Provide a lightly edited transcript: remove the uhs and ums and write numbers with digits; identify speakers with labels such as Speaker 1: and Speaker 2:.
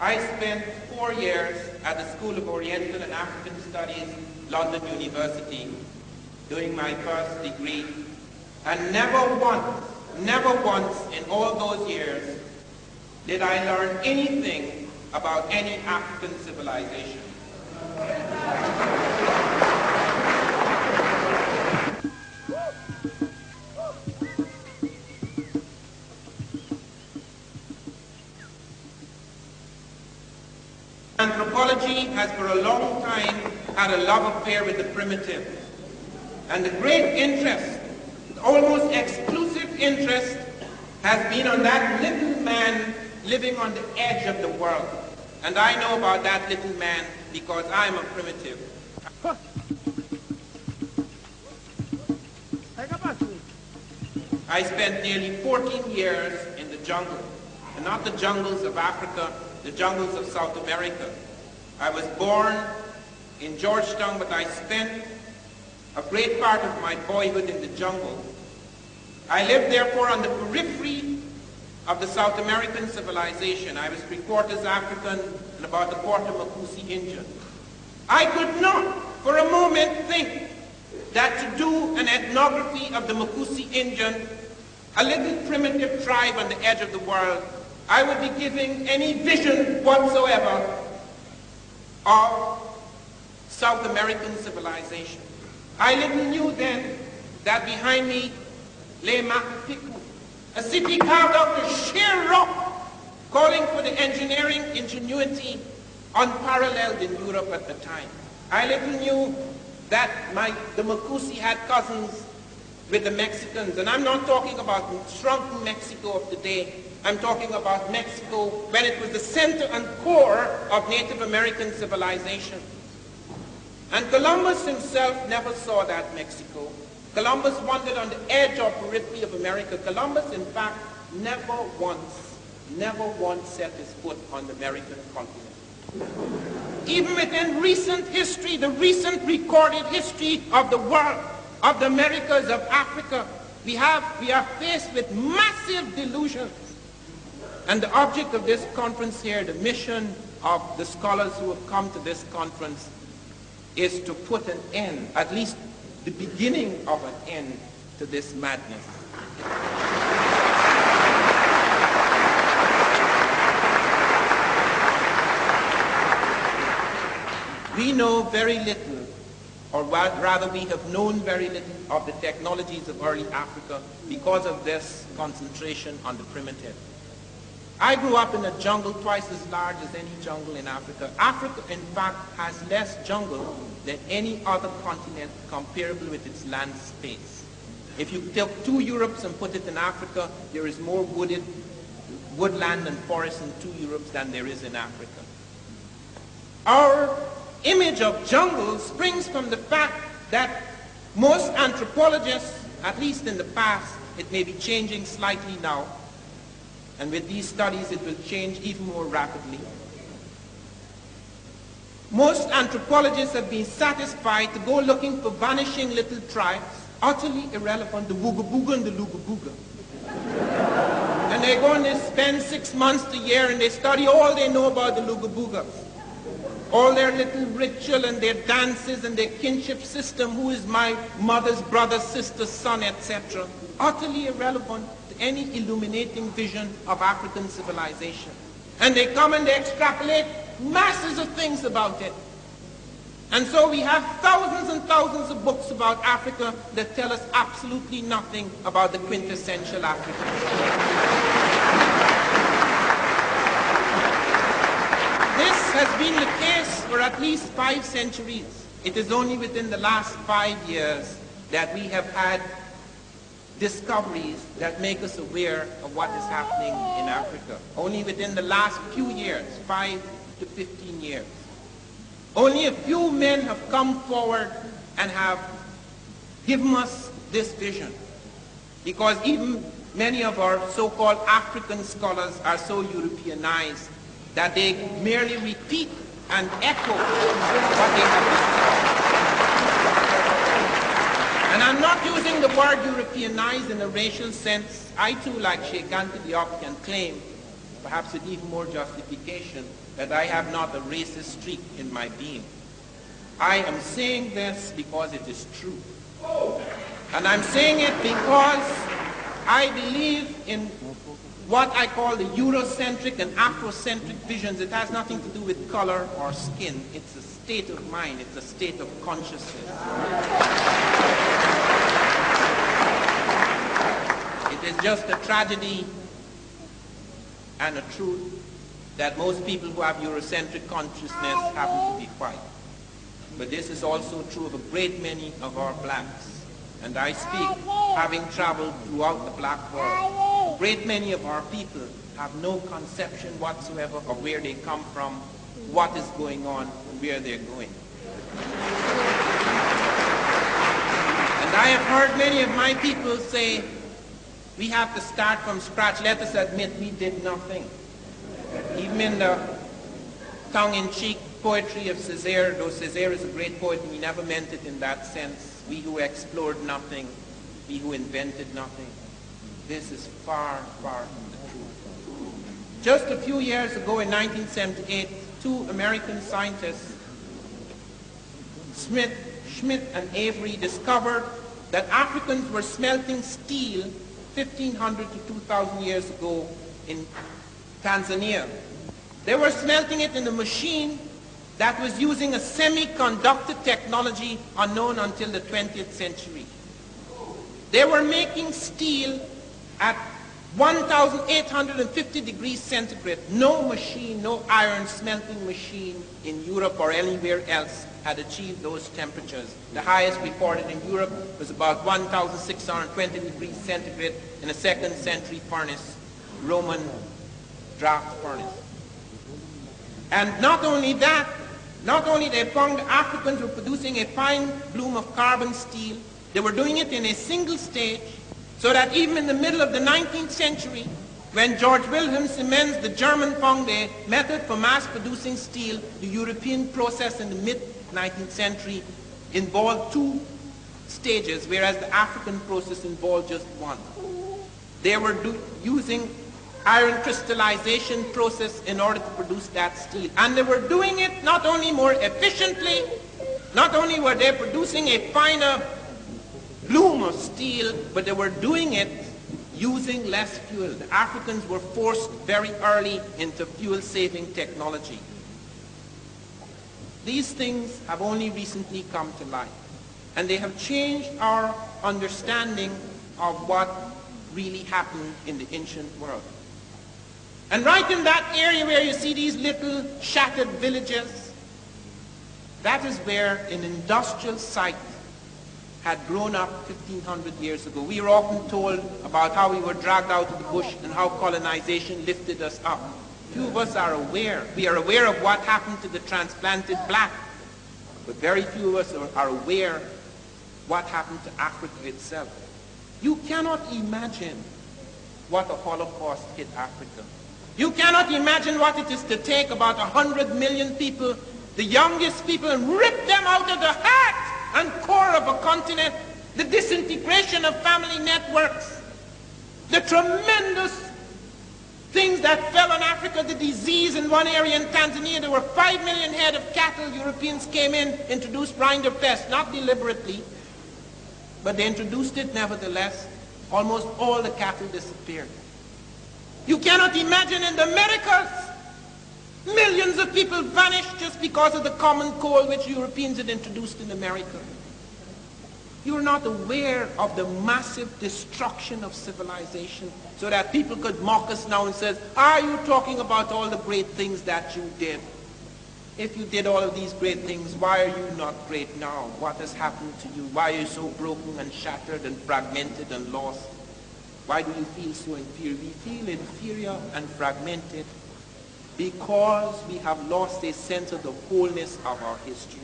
Speaker 1: I spent 4 years at the School of Oriental and African Studies, London University, doing my first degree, and never once in all those years did I learn anything about any African civilization. Anthropology has for a long time had a love affair with the primitive. And the great interest, almost exclusive interest, has been on that little man living on the edge of the world. And I know about that little man because I'm a primitive. I spent nearly 14 years in the jungle, and not the jungles of Africa, the jungles of South America. I was born in Georgetown, but I spent a great part of my boyhood in the jungle. I lived therefore on the periphery of the South American civilization. I was 3/4 African and about 1/4 Makusi Indian. I could not for a moment think that to do an ethnography of the Makusi Indian, a little primitive tribe on the edge of the world, I would be giving any vision whatsoever of South American civilization. I little knew then that behind me lay Machu Picchu, a city carved out of sheer rock, calling for the engineering ingenuity unparalleled in Europe at the time. I little knew that the Makusi had cousins with the Mexicans, and I'm not talking about shrunken Mexico of today. I'm talking about Mexico when it was the center and core of Native American civilization. And Columbus himself never saw that Mexico. Columbus wandered on the edge or periphery of America. Columbus, in fact, never once set his foot on the American continent. Even within recent history, the recent recorded history of the world, of the Americas, of Africa, we are faced with massive delusions. And the object of this conference here, the mission of the scholars who have come to this conference, is to put an end, at least the beginning of an end, to this madness. We know very little, or rather we have known very little of the technologies of early Africa because of this concentration on the primitive. I grew up in a jungle twice as large as any jungle in Africa. Africa, in fact, has less jungle than any other continent comparable with its land space. If you took 2 Europes and put it in Africa, there is more woodland and forest in 2 Europes than there is in Africa. Our image of jungle springs from the fact that most anthropologists, at least in the past, it may be changing slightly now, and with these studies it will change even more rapidly. Most anthropologists have been satisfied to go looking for vanishing little tribes, utterly irrelevant, the Wooga Booga and the Luga Booga. And they go and they spend 6 months to a year and they study all they know about the Luga Boogas. All their little ritual and their dances and their kinship system, who is my mother's brother, sister, son, etc. Utterly irrelevant to any illuminating vision of African civilization. And they come and they extrapolate masses of things about it. And so we have thousands and thousands of books about Africa that tell us absolutely nothing about the quintessential African. This has been the case for at least 5 centuries. It is only within the last 5 years that we have had discoveries that make us aware of what is happening in Africa. Only within the last few years, 5 to 15 years. Only a few men have come forward and have given us this vision. Because even many of our so-called African scholars are so Europeanized that they merely repeat and echo what they have discovered. And I'm not using the word Europeanized in a racial sense. I too, like Sheikh Anta Diop, can claim perhaps with even more justification, that I have not a racist streak in my being. I am saying this because it is true. And I'm saying it because I believe in what I call the Eurocentric and Afrocentric visions. It has nothing to do with color or skin. It's a state of mind. It's a state of consciousness. It is just a tragedy and a truth that most people who have Eurocentric consciousness happen to be white. But this is also true of a great many of our blacks. And I speak having traveled throughout the black world. A great many of our people have no conception whatsoever of where they come from, what is going on, and where they're going. And I have heard many of my people say, we have to start from scratch. Let us admit we did nothing. Even in the tongue-in-cheek poetry of Césaire, though Césaire is a great poet, and he never meant it in that sense. We who explored nothing, we who invented nothing. This is far, far from the truth. Just a few years ago in 1978, two American scientists, Schmidt and Avery, discovered that Africans were smelting steel 1,500 to 2,000 years ago in Tanzania. They were smelting it in a machine that was using a semiconductor technology unknown until the 20th century. They were making steel at 1,850 degrees centigrade. No machine, no iron smelting machine in Europe or anywhere else had achieved those temperatures. The highest recorded in Europe was about 1,620 degrees centigrade in a second century furnace, Roman draft furnace. And not only that, not only they found Africans were producing a fine bloom of carbon steel, they were doing it in a single stage, so that even in the middle of the 19th century, when George Wilhelm Siemens, the German, found a method for mass producing steel, the European process in the mid-19th century involved two stages, whereas the African process involved just one. They were using iron crystallization process in order to produce that steel. And they were doing it not only more efficiently, not only were they producing a finer bloom of steel, but they were doing it using less fuel. The Africans were forced very early into fuel-saving technology. These things have only recently come to light, and they have changed our understanding of what really happened in the ancient world. And right in that area where you see these little shattered villages, that is where an industrial site had grown up 1,500 years ago. We are often told about how we were dragged out of the bush and how colonization lifted us up. Few of us are aware. We are aware of what happened to the transplanted black, but very few of us are aware what happened to Africa itself. You cannot imagine what a Holocaust hit Africa. You cannot imagine what it is to take about 100 million people, the youngest people, and rip them out of the heart and core of a continent, the disintegration of family networks, the tremendous things that fell on Africa, the disease in one area in Tanzania. There were 5 million head of cattle. Europeans came in, introduced rinderpest, not deliberately, but they introduced it nevertheless. Almost all the cattle disappeared. You cannot imagine in the Americas, millions of people vanished just because of the common cold which Europeans had introduced in America. You are not aware of the massive destruction of civilization, so that people could mock us now and say, are you talking about all the great things that you did? If you did all of these great things, why are you not great now? What has happened to you? Why are you so broken and shattered and fragmented and lost? Why do you feel so inferior? We feel inferior and fragmented because we have lost a sense of the wholeness of our history.